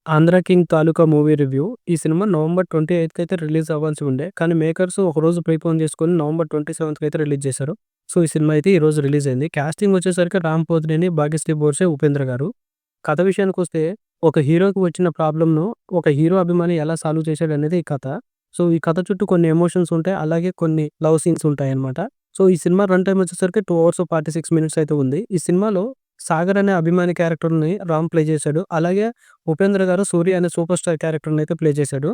'Andhra king' తాలూకా movie review. ఈ cinema November 28కి అయితే release అవ్వాల్సి ఉండే. కానీ మేకర్స్ ఒకరోజు ప్రీపోన్ చేసుకొని నవంబర్ 27కి అయితే రిలీజ్ చేశారు. సో, ఈ సినిమా అయితే ఈరోజు రిలీజ్ అయింది. కాస్టింగ్ వచ్చేసరికి రామ్ పోతినేని, భాగ్యశ్రీ బోర్సే, ఉపేంద్ర గారు. కథ విషయానికొస్తే ఒక హీరోకి వచ్చిన ప్రాబ్లమ్‌ను ఒక హీరో అభిమాని ఎలా సాల్వ్ చేశాడనేది ఈ కథ. సో, ఈ కథ చుట్టూ కొన్ని ఎమోషన్స్ ఉంటాయి. అలాగే కొన్ని లవ్ సీన్స్ ఉంటాయన్నమాట. సో, ఈ సినిమా రన్ టైమ్ వచ్చేసరికి 2 అవర్స్ 46 మినిట్స్ అయితే ఉంది. ఈ సినిమాలో సాగర్ అనే అభిమాని క్యారెక్టర్‌ని రామ్ ప్లే చేశాడు. అలాగే ఉపేంద్ర గారు సూర్య అనే సూపర్ స్టార్ క్యారెక్టర్‌ని అయితే ప్లే చేశాడు.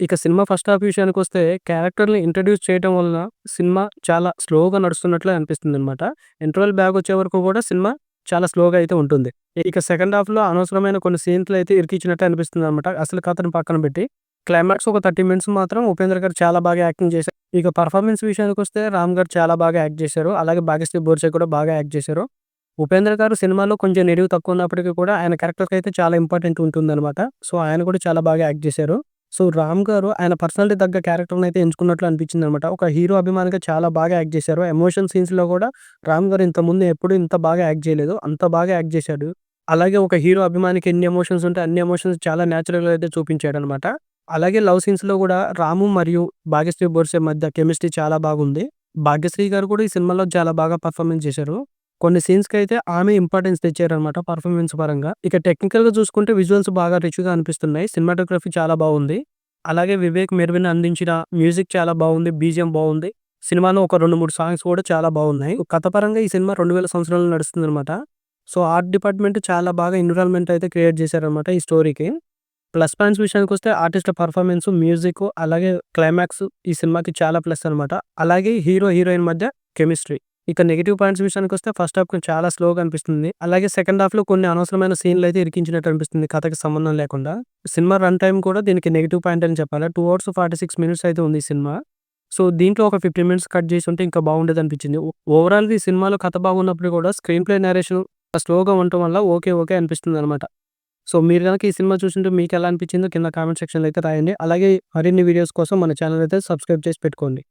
ఇక సినిమా ఫస్ట్ హాఫ్ విషయానికొస్తే క్యారెక్టర్‌ని ఇంట్రొడ్యూస్ చేయడం వలన సినిమా చాలా స్లోగా నడుస్తున్నట్లే అనిపిస్తుందనమాట. ఇంటర్వల్ బ్యాక్ వచ్చే వరకు కూడా సినిమా చాలా స్లోగా అయితే ఉంటుంది. ఇక సెకండ్ హాఫ్‌లో అనవసరమైన కొన్ని సీన్స్‌లు అయితే ఇరికించినట్టు అనిపిస్తుందనమాట. అసలు కథను పక్కన పెట్టి. క్లైమాక్స్ ఒక 30 మినిట్స్ మాత్రం ఉపేంద్ర గారు చాలా బాగా యాక్టింగ్ చేశారు. ఇక పెర్ఫార్మన్స్ విషయానికొస్తే రామ్ గారు చాలా బాగా యాక్ట్ చేశారు. అలాగే భాగ్యశ్రీ బోర్సే కూడా బాగా యాక్ట్ చేశారు. ఉపేంద్ర గారు సినిమాలో కొంచెం నెడివి తక్కువున్నప్పటికి కూడా ఆయన క్యారెక్టర్‌కైతే చాలా ఇంపార్టెంట్ ఉంటుందనమాట. సో, ఆయన కూడా చాలా బాగా యాక్ట్ చేశారు. సో, రామ్ గారు ఆయన పర్సనాలిటీ తగ్గ క్యారెక్టర్‌నైతే ఎంచుకున్నట్లు అనిపించిందనమాట. ఒక హీరో అభిమానిగా చాలా బాగా యాక్ట్ చేశారు. ఎమోషన్ సీన్స్‌లో కూడా రామ్ గారు ఇంతకుముందు ఎప్పుడు ఇంత బాగా యాక్ట్ చేయలేదు. అంత బాగా యాక్ట్ చేశాడు. అలాగే ఒక హీరో అభిమానికి ఎన్ని ఎమోషన్స్ ఉంటే అన్ని ఎమోషన్స్ చాలా నేచురల్‌గా అయితే చూపించాడనమాట. అలాగే లవ్ సీన్స్‌లో కూడా రాము మరియు భాగ్యశ్రీ బోర్సే మధ్య కెమిస్ట్రీ చాలా బాగుంది. భాగ్యశ్రీ గారు కూడా ఈ సినిమాలో చాలా బాగా పెర్ఫార్మన్స్ చేశారు. కొన్ని సీన్స్‌కైతే ఆమె ఇంపార్టెన్స్ తెచ్చారనమాట పెర్ఫార్మన్స్ పరంగా. ఇక టెక్నికల్‌గా చూసుకుంటే విజువల్స్ బాగా రిచ్‌గా అనిపిస్తున్నాయి. సినిమాటోగ్రఫీ చాలా బాగుంది. అలాగే వివేక్ మెర్విన్ అందించిన మ్యూజిక్ చాలా బాగుంది. బీజీఎం బాగుంది. సినిమాలో ఒక 2, 3 సాంగ్స్ కూడా చాలా బాగున్నాయి. కథ పరంగా ఈ సినిమా 2000 సంవత్సరంలో నడుస్తుందనమాట. సో, ఆర్ట్ డిపార్ట్‌మెంట్ చాలా బాగా ఎన్విరాన్మెంట్ అయితే క్రియేట్ చేశారనమాట ఈ స్టోరీకి. ప్లస్ పాయింట్స్ విషయానికొస్తే ఆర్టిస్ట్‌ల పెర్ఫార్మన్స్, మ్యూజిక్ అలాగే క్లైమాక్స్ ఈ సినిమాకి చాలా ప్లస్ అనమాట. అలాగే హీరో, హీరోయిన్ మధ్య కెమిస్ట్రీ. ఇక నెగెటివ్ పాయింట్స్ విషయానికొస్తే ఫస్ట్ హాఫ్ చాలా స్లోగా అనిపిస్తుంది. అలాగే సెకండ్ హాఫ్‌లో కొన్ని అనవసరమైన సీన్‌లయితే ఇరికించినట్టు అనిపిస్తుంది కథకి సంబంధం లేకుండా. సినిమా రన్ టైమ్ కూడా దీనికి నెగెటివ్ పాయింట్ అని చెప్పాలి. 2 అవర్స్ 46 మినిట్స్ అయితే ఉంది ఈ సినిమా. సో, దీంట్లో ఒక 15 మినిట్స్ కట్ చేసుంటే ఇంకా బాగుండేదనిపించింది. ఓవరాల్‌గా ఈ సినిమాలో కథ బాగున్నప్పుడు కూడా స్క్రీన్ ప్లే నరేషన్ స్లోగా ఉండటం వల్ల ఓకే, ఓకే అనిపిస్తుందనమాట. సో, మీరు గనక ఈ సినిమా చూసుంటే మీకెలా అనిపించిందో కింద కామెంట్ సెక్షన్‌లో అయితే రాయండి. అలాగే మరిన్ని వీడియోస్ కోసం మన ఛానెల్ అయితే సబ్స్క్రైబ్ చేసి పెట్టుకోండి.